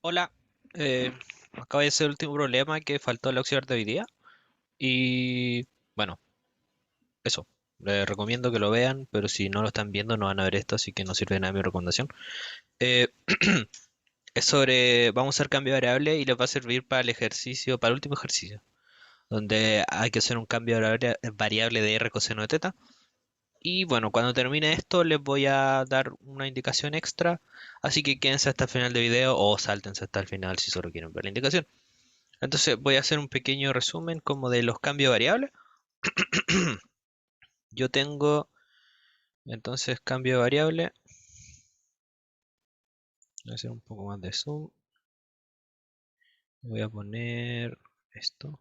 Hola, eh, acaba de ser el último problema que faltó el auxiliar de hoy día y bueno, eso, les recomiendo que lo vean, pero si no lo están viendo no van a ver esto, así que no sirve de nada mi recomendación. Eh, es sobre, vamos a hacer cambio de variable y les va a servir para el ejercicio, para el último ejercicio, donde hay que hacer un cambio de variable de r coseno de teta. Y bueno, cuando termine esto les voy a dar una indicación extra, así que quédense hasta el final del video o sáltense hasta el final si solo quieren ver la indicación. Entonces voy a hacer un pequeño resumen como de los cambios de variables. Yo tengo entonces cambio de variable. Voy a hacer un poco más de zoom. Voy a poner esto.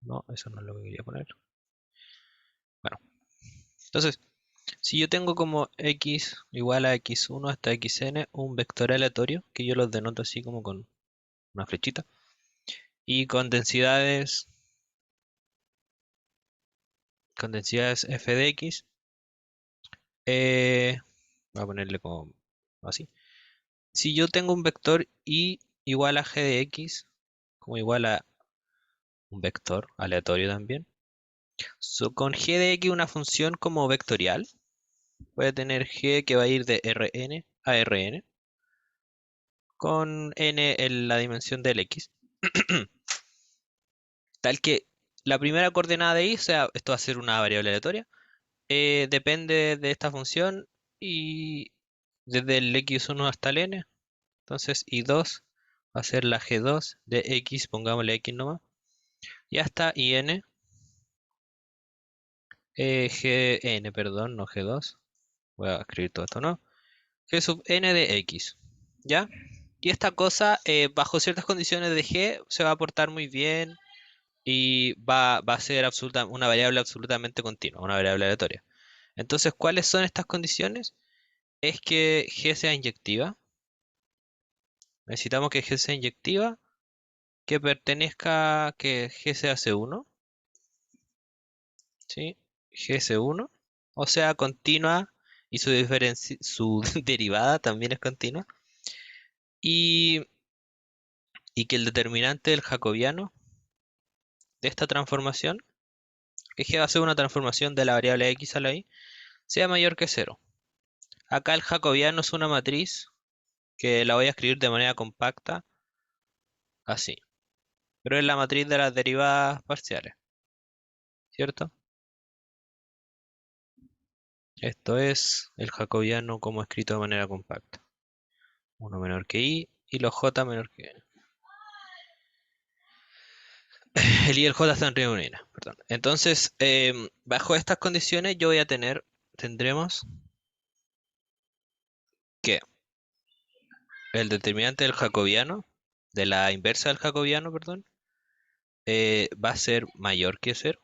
No, eso no es lo que quería poner. Bueno, entonces, si yo tengo como x igual a x1 hasta xn un vector aleatorio, que yo los denoto así como con una flechita, y con densidades f de x, eh, voy a ponerle como así. Si yo tengo un vector y igual a g de x, como igual a un vector aleatorio también, con g de x una función como vectorial, puede tener g que va a ir de Rn a Rn, con n en la dimensión del x, tal que la primera coordenada de y, o sea, esto va a ser una variable aleatoria, depende de esta función y desde el x1 hasta el n, entonces y2 va a ser la g2 de x, pongámosle x nomás, y hasta in, gn, perdón, no g2. Voy a escribir todo esto, ¿no? G sub n de x. ¿Ya? Y esta cosa, bajo ciertas condiciones de g, se va a portar muy bien y va a ser una variable absolutamente continua, una variable aleatoria. Entonces, ¿cuáles son estas condiciones? Es que g sea inyectiva. Necesitamos que g sea inyectiva, que pertenezca, que g sea C1, ¿sí? G C1, o sea, continua y su derivada también es continua. Y, y que el determinante del jacobiano de esta transformación, que G va a ser una transformación de la variable x a la y, sea mayor que cero. Acá el jacobiano es una matriz que la voy a escribir de manera compacta, así. Pero es la matriz de las derivadas parciales, ¿cierto? Esto es el jacobiano como escrito de manera compacta. Uno menor que y los j menor que el y el j están reunidas, perdón. Entonces, bajo estas condiciones yo voy a tendremos que el determinante del jacobiano, de la inversa del jacobiano, perdón, va a ser mayor que cero.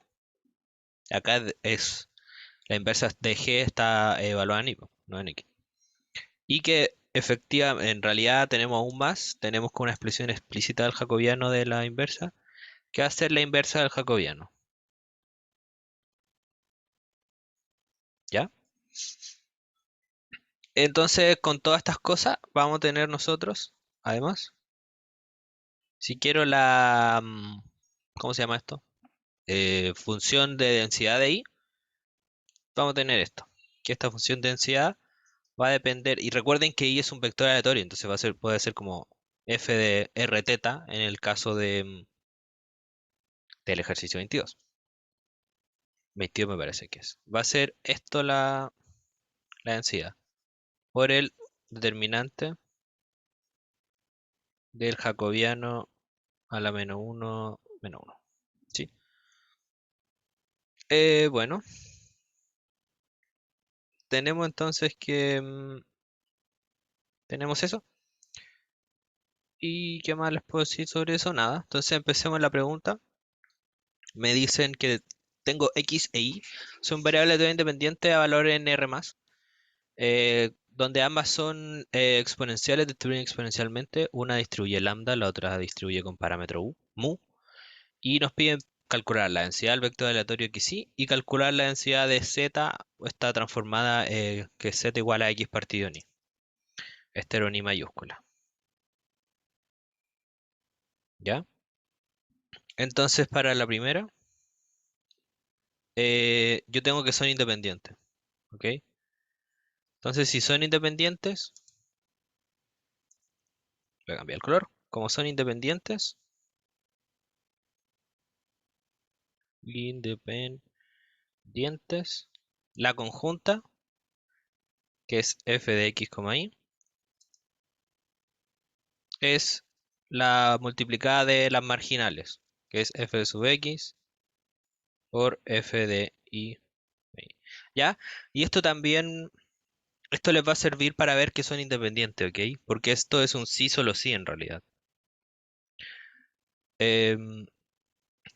Acá es la inversa de g está evaluada en y, no en x. Y que efectivamente, en realidad tenemos aún más, tenemos como una expresión explícita del jacobiano de la inversa, que va a ser la inversa del jacobiano. ¿Ya? Entonces, con todas estas cosas, vamos a tener nosotros, además, si quiero ¿cómo se llama esto? Función de densidad de i, vamos a tener esto, que esta función de densidad va a depender, y recuerden que i es un vector aleatorio, entonces puede ser como f de r teta en el caso del ejercicio 22. 22 me parece que es. Va a ser esto la densidad por el determinante del jacobiano a la menos uno. ¿Sí? Bueno, tenemos entonces que tenemos eso. ¿Y qué más les puedo decir sobre eso? Nada. Entonces empecemos la pregunta. Me dicen que tengo x e y, son variables de independientes a valor en r más, donde ambas son exponenciales, distribuyen exponencialmente. Una distribuye lambda, la otra distribuye con parámetro mu. Y nos piden calcular la densidad del vector aleatorio xy y calcular la densidad de z, está transformada, que es z igual a x partido en y. Esta era una y mayúscula. ¿Ya? Entonces, para la primera, yo tengo que son independientes, ¿ok? Entonces, si son independientes, le cambié el color. Como son independientes, independientes, la conjunta, que es f de x, y, es la multiplicada de las marginales, que es f de sub x por f de y. ¿Ya? Y esto también, esto les va a servir para ver que son independientes, ¿ok? Porque esto es un sí solo sí en realidad. Em,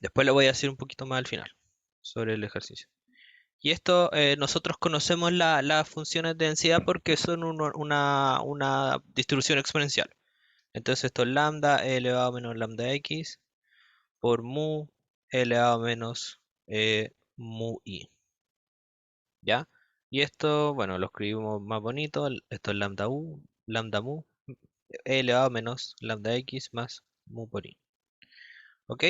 Después lo voy a decir un poquito más al final sobre el ejercicio. Y esto, nosotros conocemos las funciones de densidad porque son una distribución exponencial. Entonces esto es lambda e elevado a menos lambda x por mu e elevado a menos mu i. ¿Ya? Y esto, bueno, lo escribimos más bonito. Esto es lambda u, lambda mu, e elevado a menos lambda x más mu por i. ¿Ok?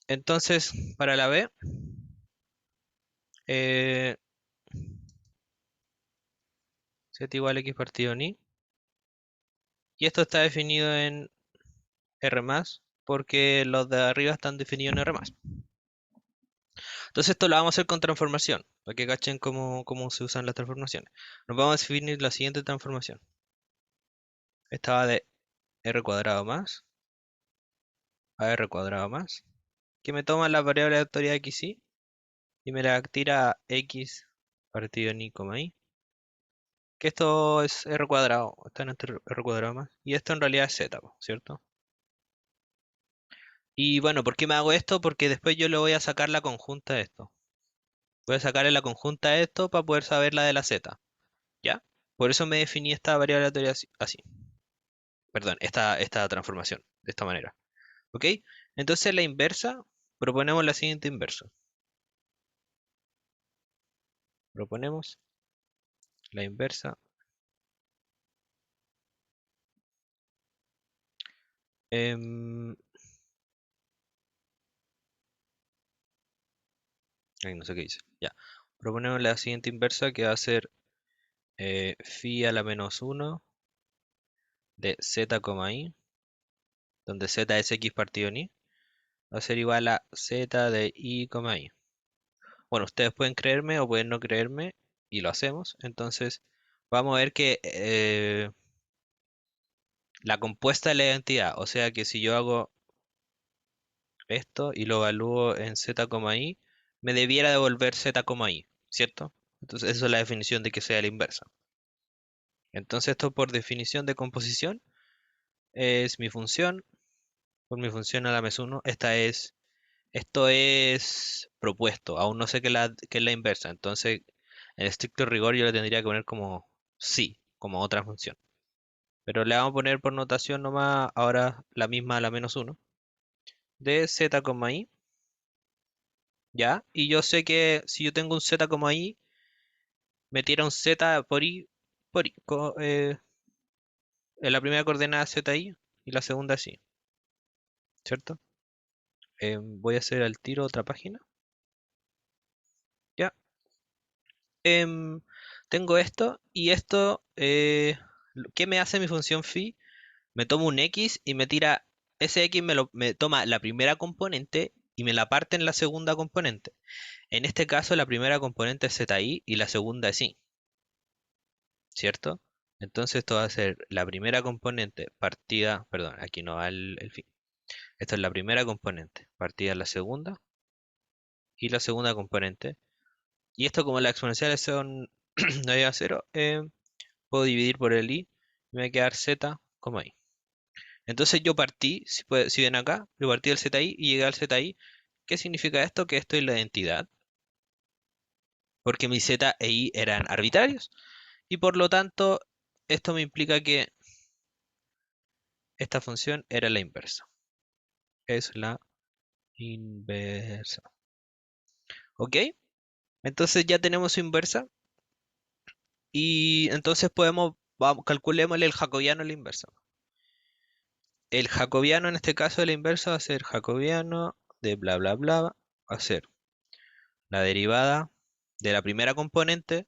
Entonces, para la b, eh, z igual a x partido en i. Y esto está definido en R más, porque los de arriba están definidos en R más. Entonces esto lo vamos a hacer con transformación, para que cachen cómo se usan las transformaciones. Nos vamos a definir la siguiente transformación. Esta va de R cuadrado más a R cuadrado más, que me toma la variable de autoridad x y me la tira a x partido en y, y, que esto es R cuadrado, está en este R cuadrado más, y esto en realidad es z, ¿cierto? Y bueno, ¿por qué me hago esto? Porque después yo le voy a sacar la conjunta de esto. Voy a sacarle la conjunta a esto para poder saber la de la z, ¿ya? Por eso me definí esta variable aleatoria así. Perdón, esta transformación, de esta manera. ¿Ok? Entonces la inversa, proponemos la siguiente inversa. Proponemos la inversa. em, Ay, no sé qué dice. Ya. Proponemos la siguiente inversa que va a ser phi a la menos uno de z, i, donde z es x partido en y, va a ser igual a z de i, i. Bueno, ustedes pueden creerme o pueden no creerme y lo hacemos. Entonces, vamos a ver que la compuesta de la identidad, o sea que si yo hago esto y lo evalúo en z, i, me debiera devolver z, i, ¿cierto? Entonces, esa es la definición de que sea la inversa. Entonces, esto por definición de composición es mi función, por mi función a la menos 1. Esto es propuesto, aún no sé qué es la inversa. Entonces, en estricto rigor yo le tendría que poner como sí, como otra función. Pero le vamos a poner por notación nomás ahora la misma a la menos uno de z, i, ¿ya? Y yo sé que si yo tengo un z, i, me tira un z por i, en la primera coordenada z, i y la segunda sí, ¿cierto? Voy a hacer al tiro otra página, ¿ya? Em, Tengo esto y esto, ¿qué me hace mi función phi? Me toma un x y me tira, ese x me toma la primera componente y me la parte en la segunda componente. En este caso, la primera componente es zi y la segunda es i, ¿cierto? Entonces esto va a ser la primera componente partida, perdón, aquí no va el fin. Esto es la primera componente partida la segunda y la segunda componente. Y esto como las exponenciales son no llega a cero, puedo dividir por el i y me va a quedar z, i. Entonces yo partí, si ven acá, yo partí del zi y llegué al zi. ¿Qué significa esto? Que esto es la identidad, porque mi z e i eran arbitrarios y por lo tanto esto me implica que esta función era la inversa. Es la inversa. ¿Ok? Entonces ya tenemos su inversa y entonces podemos, vamos, calculémosle el jacobiano a la inversa. el jacobiano en este caso de la inversa va a ser jacobiano de bla bla bla, va a ser la derivada de la primera componente,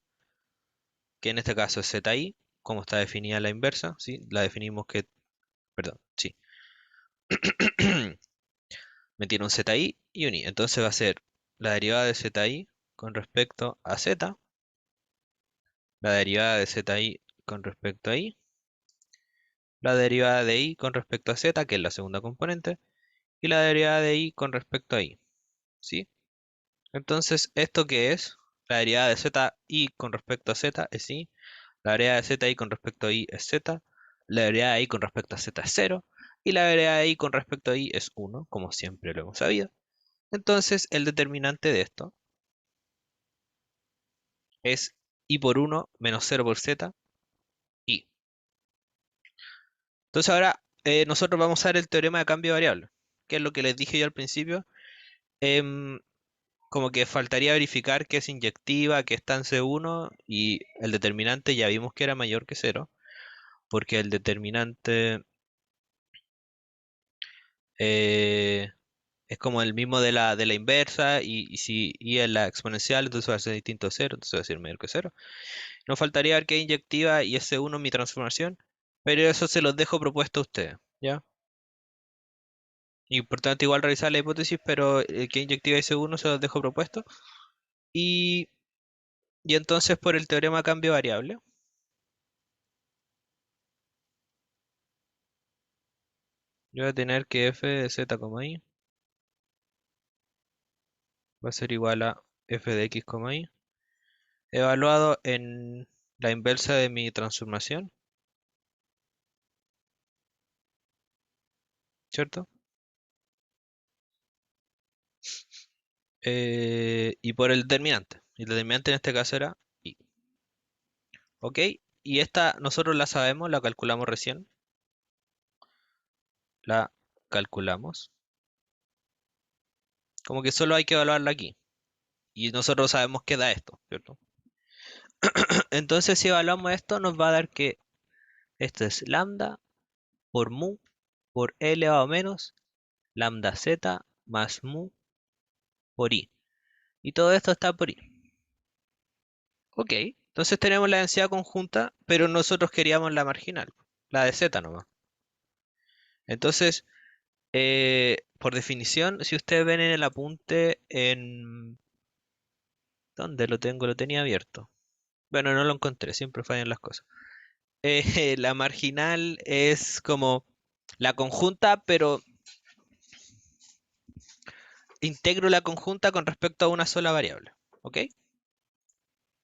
que en este caso es zi, como está definida la inversa, ¿sí? La definimos que, perdón, sí. Me tiene un zi y un i. Entonces va a ser la derivada de zi con respecto a z, la derivada de zi con respecto a i, la derivada de i con respecto a z, que es la segunda componente, y la derivada de i con respecto a i, ¿sí? Entonces, ¿esto qué es? La derivada de zi con respecto a z es i, la derivada de zi con respecto a i es z, la derivada de i con respecto a z es cero, y la derivada de i con respecto a i es uno, como siempre lo hemos sabido. Entonces, el determinante de esto es i por uno menos cero por z, i. Entonces ahora nosotros vamos a ver el teorema de cambio de variable, que es lo que les dije yo al principio. Em, Como que faltaría verificar que es inyectiva, que está en C1 y el determinante ya vimos que era mayor que cero, porque el determinante eh, es como el mismo de la inversa y si y es la exponencial, entonces va a ser distinto a cero, entonces va a ser mayor que cero. Nos faltaría ver que es inyectiva y es C1 mi transformación, pero eso se los dejo propuesto a ustedes, ¿ya? Importante igual revisar la hipótesis, pero que inyectiva y C1 se los dejo propuesto. Y, y entonces por el teorema de cambio variable. Yo voy a tener que f de z, i va a ser igual a f de x, y evaluado en la inversa de mi transformación, ¿cierto? Y por el determinante. Y el determinante en este caso era y. ¿Ok? Y esta nosotros la sabemos, la calculamos recién. La calculamos. Como que solo hay que evaluarla aquí. Y nosotros sabemos que da esto, ¿cierto? Entonces si evaluamos esto nos va a dar que esto es lambda por mu por e elevado a menos lambda z más mu por i. Y todo esto está por i. Ok, entonces tenemos la densidad conjunta, pero nosotros queríamos la marginal, la de z nomás. Entonces, por definición, si ustedes ven en el apunte en... ¿Dónde lo tengo? Lo tenía abierto. Bueno, no lo encontré, siempre fallan las cosas. La marginal es como la conjunta, pero integro la conjunta con respecto a una sola variable. ¿Ok? Al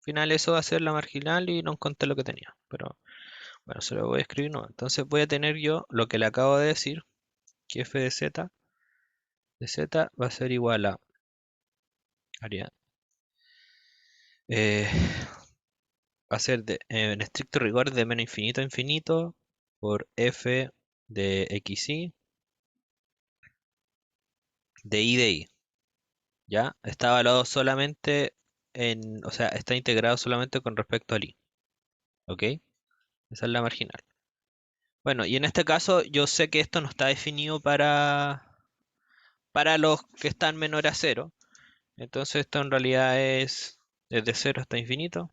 final eso va a ser la marginal y no encontré lo que tenía. Pero bueno, se lo voy a escribir no. Entonces voy a tener yo lo que le acabo de decir, que f de z va a ser igual a área. eh, Va a ser en estricto rigor de menos infinito a infinito por f de xy de i de i. ¿Ya? Está evaluado solamente en, o sea, está integrado solamente con respecto al i. ¿Ok? Esa es la marginal. Bueno, y en este caso yo sé que esto no está definido para los que están menor a cero. Entonces esto en realidad es desde cero hasta infinito.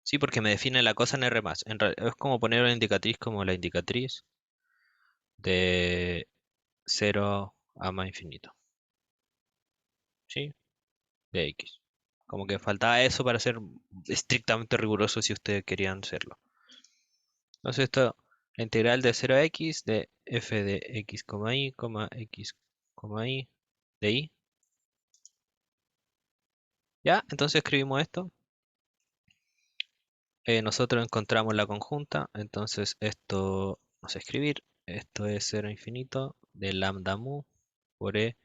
Sí, porque me define la cosa en R+. Es como poner una indicatriz como la indicatriz de cero a más infinito. ¿Sí? De X. Como que faltaba eso para ser estrictamente riguroso si ustedes querían serlo. Entonces esto, la integral de 0 a x de f de x, y, x, y de y. ¿Ya? Entonces escribimos esto. Nosotros encontramos la conjunta. Entonces esto, vamos a escribir. Esto es 0 a infinito de lambda mu por e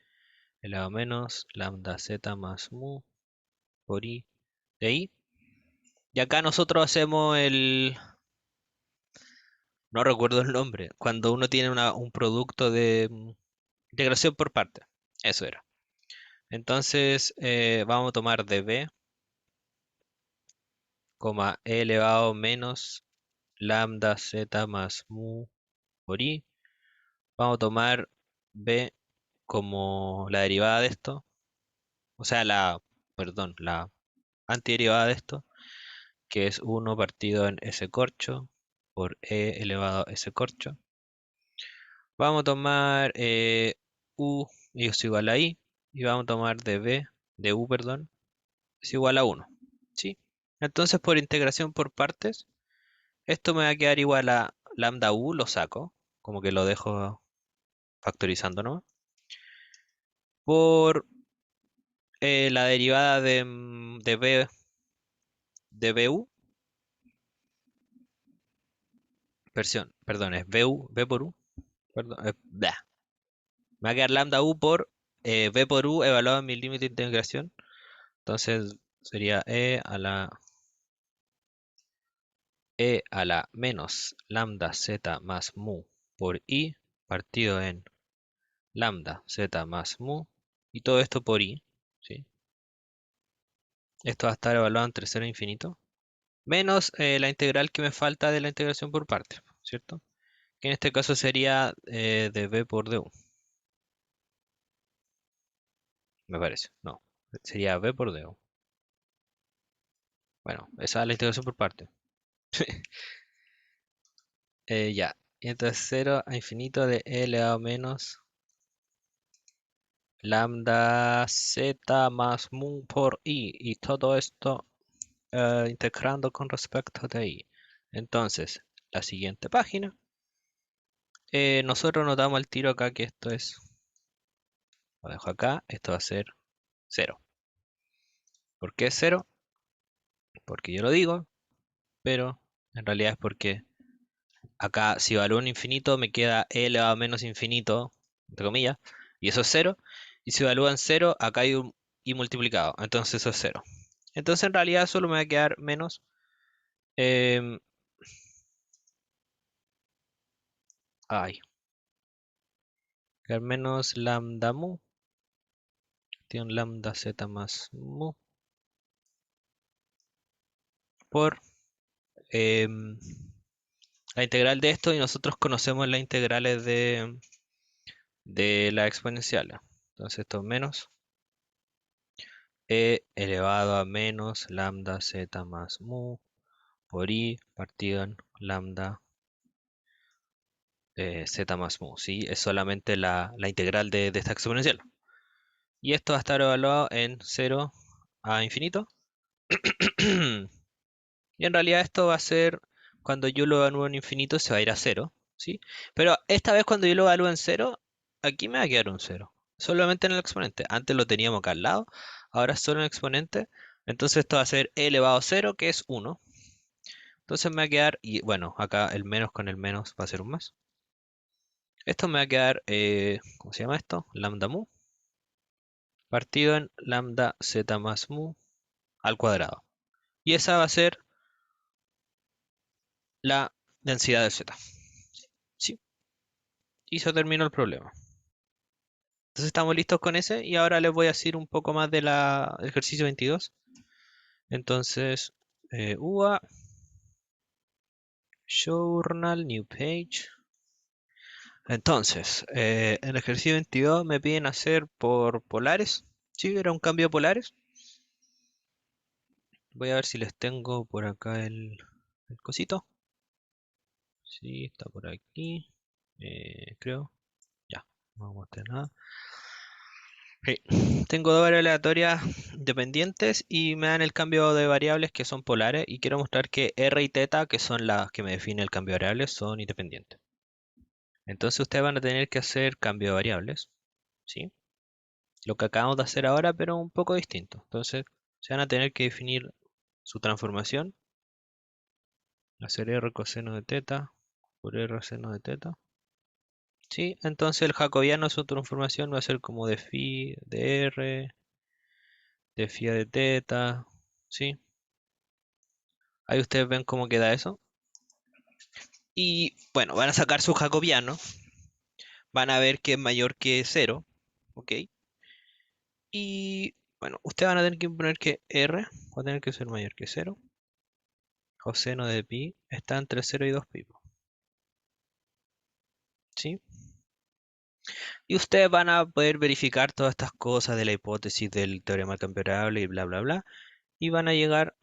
elevado a menos lambda z más mu por i de i. Y acá nosotros hacemos el... No recuerdo el nombre. Cuando uno tiene un producto de integración por parte. Eso era. Entonces vamos a tomar de b, e elevado menos lambda z más mu por i. Vamos a tomar b como la derivada de esto, o sea, perdón, la antiderivada de esto, que es uno partido en s corcho por e elevado a s corcho. Vamos a tomar u es igual a i, y vamos a tomar de u, perdón, es igual a uno. ¿Sí? Entonces, por integración por partes, esto me va a quedar igual a lambda u, lo saco, como que lo dejo factorizando, ¿no? Por la derivada de bu, perdón, es b por u, perdón, blah. Me va a quedar lambda u por b por u evaluado en mi límite de integración. Entonces sería e a la menos lambda z más mu por i partido en lambda z más mu, y todo esto por i, ¿sí? Esto va a estar evaluado entre 0 e infinito, menos la integral que me falta de la integración por partes, ¿cierto? Que en este caso sería de b por du, me parece. No, sería b por du. Bueno, esa es la integración por partes. Ya, y entonces 0 a infinito de e elevado a menos lambda z más mu por i, y todo esto integrando con respecto de i. Entonces, la siguiente página, nosotros notamos el tiro acá que esto es, lo dejo acá, esto va a ser 0. ¿Por qué es 0? Porque yo lo digo, pero en realidad es porque acá si evalúo un infinito me queda e elevado a menos infinito, entre comillas, y eso es 0. Y si evalúan 0, acá hay un i multiplicado, entonces eso es 0. Entonces en realidad solo me va a quedar menos em, ay, quedar menos lambda mu, tiene un lambda z más mu por em, la integral de esto, y nosotros conocemos las integrales de la exponencial. Entonces esto es menos e elevado a menos lambda z más mu por i partido en lambda z más mu, ¿sí? Es solamente la integral de esta exponencial. Y esto va a estar evaluado en 0 a infinito. Y en realidad esto va a ser, cuando yo lo evalúo en infinito, se va a ir a 0, ¿sí? Pero esta vez cuando yo lo evalúo en 0, aquí me va a quedar un 0. Solamente en el exponente. Antes lo teníamos acá al lado, ahora es solo en el exponente. Entonces esto va a ser e elevado a 0, que es 1. Entonces me va a quedar, y bueno, acá el menos con el menos va a ser un más. Esto me va a quedar, ¿cómo se llama esto? Lambda mu, partido en lambda z más mu al cuadrado. Y esa va a ser la densidad de z. Sí, y se terminó el problema. Entonces estamos listos con ese, y ahora les voy a decir un poco más del ejercicio 22. Entonces, UA, Journal, New Page. Entonces, en el ejercicio 22 me piden hacer por polares. Sí, era un cambio de polares. Voy a ver si les tengo por acá el cosito. Sí, está por aquí. Creo. Ya, no vamos a mostrar nada. Ok. Tengo dos variables aleatorias dependientes y me dan el cambio de variables que son polares, y quiero mostrar que r y θ, que son las que me definen el cambio de variables, son independientes. Entonces ustedes van a tener que hacer cambio de variables, ¿sí? Lo que acabamos de hacer ahora, pero un poco distinto. Entonces se van a tener que definir su transformación, hacer r coseno de θ por r seno de θ. ¿Sí? Entonces el jacobiano, su transformación va a ser como de phi de r, de phi de θ, ¿sí? Ahí ustedes ven cómo queda eso. Y bueno, van a sacar su jacobiano, van a ver que es mayor que cero, ¿ok? Y bueno, ustedes van a tener que poner que r va a tener que ser mayor que cero. Coseno de pi está entre 0 y 2 pi. Y ustedes van a poder verificar todas estas cosas de la hipótesis del teorema camperable y bla, bla, bla. Y van a llegar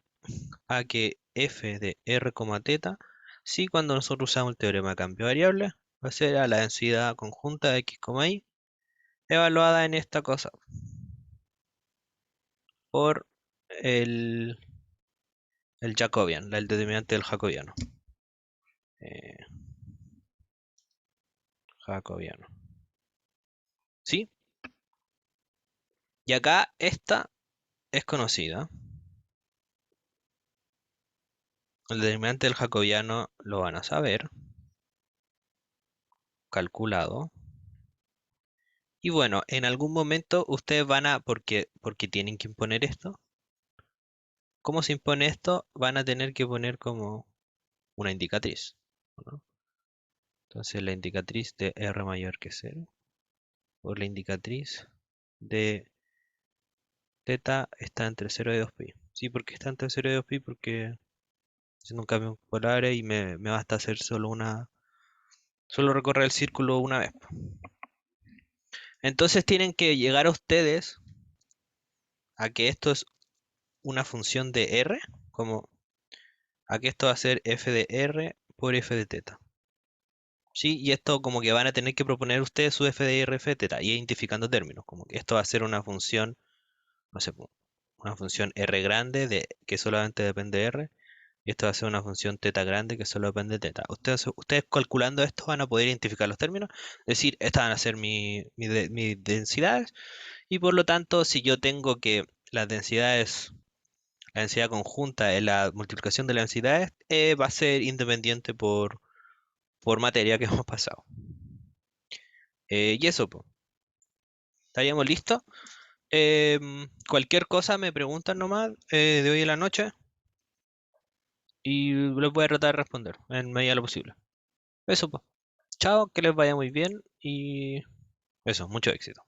a que f de r, teta, sí, cuando nosotros usamos el teorema de cambio variable, va a ser a la densidad conjunta de x, y evaluada en esta cosa por el, el Jacobian, el determinante del Jacobiano. Eh, Jacobiano. ¿Sí? Y acá esta es conocida. El determinante del Jacobiano lo van a saber, calculado. Y bueno, en algún momento ustedes van a, porque tienen que imponer esto. ¿Cómo se impone esto? Van a tener que poner como una indicatriz, ¿no? Entonces la indicatriz de R mayor que cero, o la indicatriz de teta está entre cero y 2pi. Sí, porque está entre cero y 2pi porque haciendo un cambio polar y me basta hacer solo recorrer el círculo una vez. Entonces tienen que llegar a ustedes a que esto es una función de R, como a que esto va a ser f de R por f de teta. Sí, y esto como que van a tener que proponer ustedes su f de R, f de teta, y identificando términos, como que esto va a ser una función, no sé, una función R grande que solamente depende de R, y esto va a ser una función teta grande que solo depende de teta. Ustedes calculando esto van a poder identificar los términos, es decir, estas van a ser mis densidades, y por lo tanto, si yo tengo que las densidades, la densidad conjunta en la multiplicación de las densidades, va a ser independiente por materia que hemos pasado. Y eso, pues, estaríamos listos. Cualquier cosa me preguntan nomás de hoy en la noche y les voy a tratar de responder en medida de lo posible. Eso, pues. Chao, que les vaya muy bien y eso, mucho éxito.